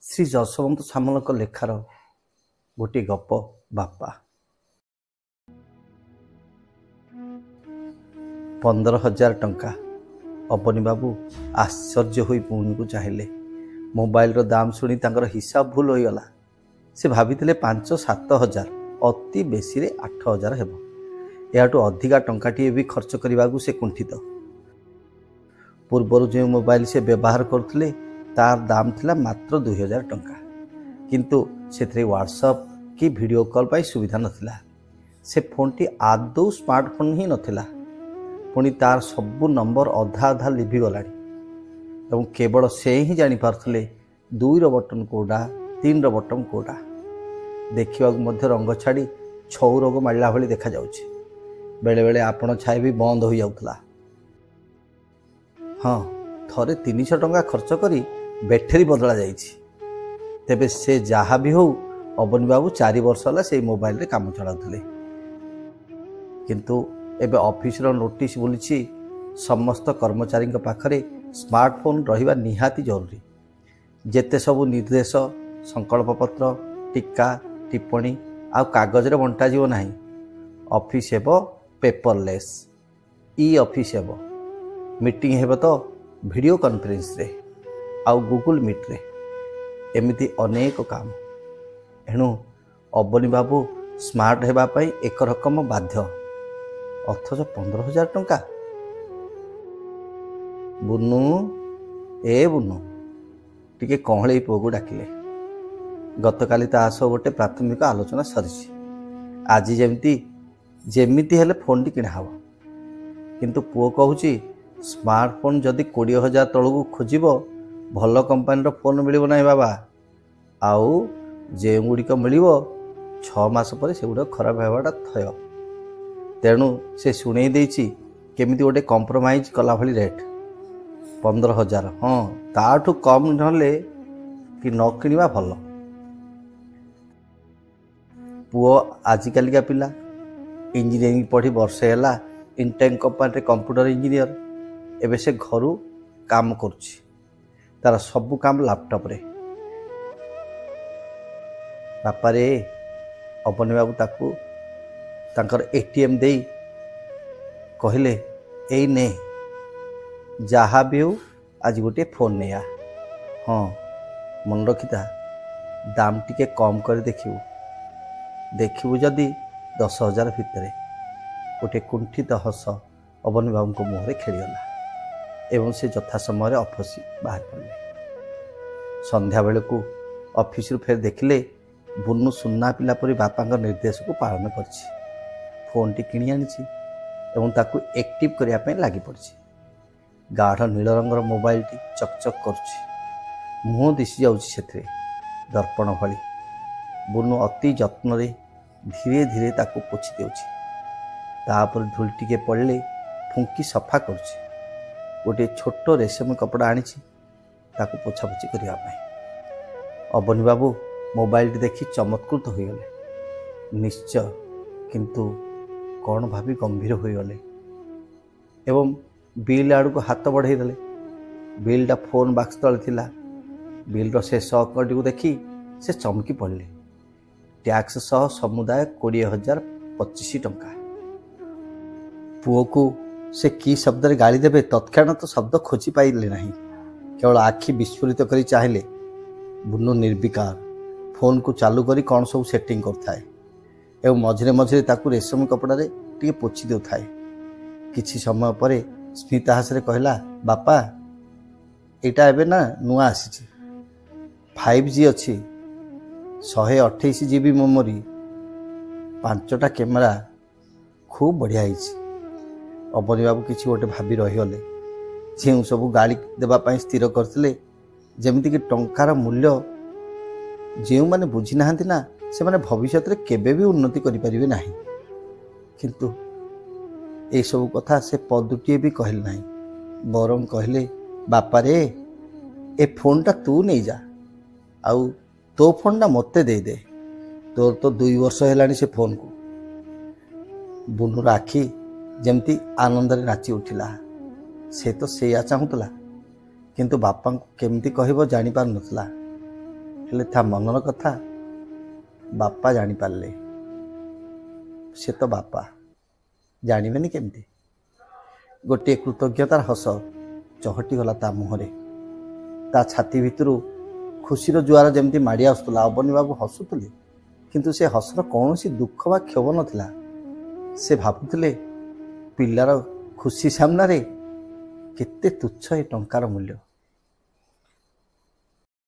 ଶ୍ରୀ ଯଶୋବନ୍ତ ସାମଲଙ୍କ ଲେଖାର ଗୋଟିଏ ଗପ ବାପା। 15,000 ଟଙ୍କା। ଅବନୀ ବାବୁ ଆଶ୍ଚର୍ଯ୍ୟ ହୋଇ ପୁଅକୁ ଚାହିଁଲେ। ମୋବାଇଲର ଦାମ ଶୁଣି ତାଙ୍କର ହିସାବ ଭୁଲ ହୋଇଗଲା। ସେ ଭାବିଥିଲେ 5-7 ହଜାର, ଅତି ବେଶୀରେ 8,000 ହେବ। ଏହାଠୁ ଅଧିକା ଟଙ୍କାଟିଏ ବି ଖର୍ଚ୍ଚ କରିବାକୁ ସେ କୁଣ୍ଠିତ। ପୂର୍ବରୁ ଯେଉଁ ମୋବାଇଲ ସେ ବ୍ୟବହାର କରୁଥିଲେ ତାର ଦାମ ଥିଲା ମାତ୍ର 2,000 ଟଙ୍କା, କିନ୍ତୁ ସେଥିରେ ହ୍ୱାଟ୍ସଆପ୍ କି ଭିଡ଼ିଓ କଲ୍ ପାଇଁ ସୁବିଧା ନଥିଲା। ସେ ଫୋନ୍ଟି ଆଦୌ ସ୍ମାର୍ଟଫୋନ୍ ହିଁ ନଥିଲା। ପୁଣି ତାର ସବୁ ନମ୍ବର ଅଧା ଅଧା ଲିଭିଗଲାଣି ଏବଂ କେବଳ ସେ ହିଁ ଜାଣିପାରୁଥିଲେ 2ର ବଟନ କେଉଁଟା, 3ର ବଟନ କେଉଁଟା। ଦେଖିବାକୁ ମଧ୍ୟ ରଙ୍ଗ ଛାଡ଼ି ଛଉ ରୋଗ ମାରିଲା ଭଳି ଦେଖାଯାଉଛି। ବେଳେବେଳେ ଆପଣ ଛାଇ ବି ବନ୍ଦ ହୋଇଯାଉଥିଲା। ହଁ, ଥରେ 300 ଟଙ୍କା ଖର୍ଚ୍ଚ କରି ବ୍ୟାଟେରୀ ବଦଳା ଯାଇଛି। ତେବେ ସେ ଯାହା ବି ହେଉ, ଅବନୀ ବାବୁ 4 ବର୍ଷ ହେଲା ସେଇ ମୋବାଇଲରେ କାମ ଚଳାଉଥିଲେ। କିନ୍ତୁ ଏବେ ଅଫିସର ନୋଟିସ୍ ବୁଲିଛି, ସମସ୍ତ କର୍ମଚାରୀଙ୍କ ପାଖରେ ସ୍ମାର୍ଟଫୋନ୍ ରହିବା ନିହାତି ଜରୁରୀ। ଯେତେ ସବୁ ନିର୍ଦ୍ଦେଶ, ସଂକଳ୍ପପତ୍ର, ଟୀକା, ଟିପ୍ପଣୀ ଆଉ କାଗଜରେ ବଣ୍ଟାଯିବ ନାହିଁ। ଅଫିସ ହେବ ପେପରଲେସ୍, ଇ ଅଫିସ ହେବ। ମିଟିଂ ହେବ ତ ଭିଡ଼ିଓ କନଫରେନ୍ସରେ ଆଉ ଗୁଗୁଲ ମିଟ୍ରେ। ଏମିତି ଅନେକ କାମ। ଏଣୁ ଅବନୀ ବାବୁ ସ୍ମାର୍ଟ ହେବା ପାଇଁ ଏକ ରକମ ବାଧ୍ୟ। ଅଥଚ 15,000 ଟଙ୍କା। ବୁନୁ, ଏ ବୁନୁ, ଟିକେ କଅଁଳେଇ ପୁଅକୁ ଡାକିଲେ। ଗତକାଲି ତା ସହ ଗୋଟେ ପ୍ରାଥମିକ ଆଲୋଚନା ସରିଛି। ଆଜି ଯେମିତି ହେଲେ ଫୋନ୍ଟି କିଣା ହେବ। କିନ୍ତୁ ପୁଅ କହୁଛି, ସ୍ମାର୍ଟଫୋନ୍ ଯଦି 20,000 ତଳକୁ ଖୋଜିବ, ଭଲ କମ୍ପାନୀର ଫୋନ୍ ମିଳିବ ନାହିଁ ବାବା। ଆଉ ଯେଉଁଗୁଡ଼ିକ ମିଳିବ 6 ମାସ ପରେ ସେଗୁଡ଼ିକ ଖରାପ ହେବାଟା ଥୟ। ତେଣୁ ସେ ଶୁଣେଇ ଦେଇଛି କେମିତି ଗୋଟେ କମ୍ପ୍ରମାଇଜ୍ କଲା ଭଳି ରେଟ୍। 15,000, ହଁ, ତାଠୁ କମ୍ ନହେଲେ କି ନ କିଣିବା ଭଲ। ପୁଅ ଆଜିକାଲିକା ପିଲା। ଇଞ୍ଜିନିୟରିଂ ପଢ଼ି ବର୍ଷେ ହେଲା ଇଣ୍ଟେକ୍ କମ୍ପାନୀରେ କମ୍ପ୍ୟୁଟର ଇଞ୍ଜିନିୟର। ଏବେ ସେ ଘରୁ କାମ କରୁଛି। ତାର ସବୁ କାମ ଲାପଟପ୍ରେ। ବାପାରେ, ଅବନୀ ବାବୁ ତାକୁ ତାଙ୍କର ATM ଦେଇ କହିଲେ, ଏଇ ନେ, ଯାହା ବି ହେଉ ଆଜି ଗୋଟିଏ ଫୋନ୍ ନେଇଆ। ହଁ, ମନେ ରଖିଥା, ଦାମ ଟିକେ କମ୍ କରି ଦେଖିବୁ ଯଦି 10,000 ଭିତରେ। ଗୋଟିଏ କୁଣ୍ଠିତ ହସ ଅବନୀ ବାବୁଙ୍କ ମୁହଁରେ ଖେଳିଗଲା ଏବଂ ସେ ଯଥା ସମୟରେ ଅଫିସ ବାହାରି ପଡ଼ିଲେ। ସନ୍ଧ୍ୟାବେଳକୁ ଅଫିସରୁ ଫେରି ଦେଖିଲେ ବୁନୁ ସୁନା ପିଲା ପରି ବାପାଙ୍କ ନିର୍ଦ୍ଦେଶକୁ ପାଳନ କରିଛି। ଫୋନ୍ଟି କିଣି ଆଣିଛି ଏବଂ ତାକୁ ଆକ୍ଟିଭ୍ କରିବା ପାଇଁ ଲାଗି ପଡ଼ିଛି। ଗାଢ଼ ନୀଳ ରଙ୍ଗର ମୋବାଇଲଟି ଚକଚକ୍ କରୁଛି। ମୁହଁ ଦିଶିଯାଉଛି ସେଥିରେ ଦର୍ପଣ ଭଳି। ବୁନୁ ଅତି ଯତ୍ନରେ ଧୀରେ ଧୀରେ ତାକୁ ପୋଛି ଦେଉଛି। ତାପରେ ଧୂଳି ଟିକେ ପଡ଼ିଲେ ଫୁଙ୍କି ସଫା କରୁଛି। ଗୋଟିଏ ଛୋଟ ରେଶମୀ କପଡ଼ା ଆଣିଛି ତାକୁ ପୋଛାପୋଛି କରିବା ପାଇଁ। ଅବନୀ ବାବୁ ମୋବାଇଲଟି ଦେଖି ଚମତ୍କୃତ ହୋଇଗଲେ। ନିଶ୍ଚୟ, କିନ୍ତୁ କ'ଣ ଭାବି ଗମ୍ଭୀର ହୋଇଗଲେ ଏବଂ ବିଲ୍ ଆଡ଼କୁ ହାତ ବଢ଼େଇ ଦେଲେ। ବିଲ୍ଟା ଫୋନ୍ ବାକ୍ସ ତଳେ ଥିଲା। ବିଲ୍ର ଶେଷ ଅଙ୍କଟିକୁ ଦେଖି ସେ ଚମକି ପଡ଼ିଲେ। ଟ୍ୟାକ୍ସ ସହ ସମୁଦାୟ 20,025 ଟଙ୍କା। ପୁଅକୁ ସେ କି ଶବ୍ଦରେ ଗାଳି ଦେବେ ତତ୍କ୍ଷଣାତ୍ ଶବ୍ଦ ଖୋଜି ପାଇଲେ ନାହିଁ। କେବଳ ଆଖି ବିସ୍ଫୋରିତ କରି ଚାହିଁଲେ। ବୁନୁ ନିର୍ବିକାର ଫୋନ୍କୁ ଚାଲୁ କରି କ'ଣ ସବୁ ସେଟିଂ କରୁଥାଏ ଏବଂ ମଝିରେ ମଝିରେ ତାକୁ ରେଶମୀ କପଡ଼ାରେ ଟିକେ ପୋଛି ଦେଉଥାଏ। କିଛି ସମୟ ପରେ ସ୍ମିତ ହାସରେ କହିଲା, ବାପା, ଏଇଟା ଏବେ ନା ନୂଆ ଆସିଛି। 5G ଅଛି, 128 GB ମେମୋରି, 5ଟା କ୍ୟାମେରା, ଖୁବ୍ ବଢ଼ିଆ ହେଇଛି। ଅବନୀ ବାବୁ କିଛି ଗୋଟେ ଭାବି ରହିଗଲେ। ଯେଉଁ ସବୁ ଗାଳି ଦେବା ପାଇଁ ସ୍ଥିର କରିଥିଲେ, ଯେମିତିକି ଟଙ୍କାର ମୂଲ୍ୟ ଯେଉଁମାନେ ବୁଝିନାହାନ୍ତି ନା, ସେମାନେ ଭବିଷ୍ୟତରେ କେବେ ବି ଉନ୍ନତି କରିପାରିବେ ନାହିଁ। କିନ୍ତୁ ଏସବୁ କଥା ସେ ପଦୁଟିଏ ବି କହିଲେ ନାହିଁ। ବରଂ କହିଲେ, ବାପାରେ, ଏ ଫୋନ୍ଟା ତୁ ନେଇଯା, ଆଉ ତୋ ଫୋନ୍ଟା ମୋତେ ଦେଇଦେ। ତୋର ତ 2 ବର୍ଷ ହେଲାଣି ସେ ଫୋନ୍କୁ। ବୁନୁର ଆଖି ଯେମିତି ଆନନ୍ଦରେ ନାଚି ଉଠିଲା। ସେ ତ ସେଇଆ ଚାହୁଁଥିଲା, କିନ୍ତୁ ବାପାଙ୍କୁ କେମିତି କହିବ ଜାଣିପାରୁନଥିଲା। ହେଲେ ତା ମନର କଥା ବାପା ଜାଣିପାରିଲେ। ସେ ତ ବାପା, ଜାଣିବେନି କେମିତି? ଗୋଟିଏ କୃତଜ୍ଞତାର ହସ ଚହଟିଗଲା ତା ମୁହଁରେ। ତା ଛାତି ଭିତରୁ ଖୁସିର ଜୁଆର ଯେମିତି ମାଡ଼ି ଆସୁଥିଲା। ଅବନୀ ବାବୁ ହସୁଥିଲେ, କିନ୍ତୁ ସେ ହସର କୌଣସି ଦୁଃଖ ବା କ୍ଷୋଭ ନଥିଲା। ସେ ଭାବୁଥିଲେ ପିଲାର ଖୁସି ସାମ୍ନାରେ କେତେ ତୁଚ୍ଛ ଏ ଟଙ୍କାର ମୂଲ୍ୟ।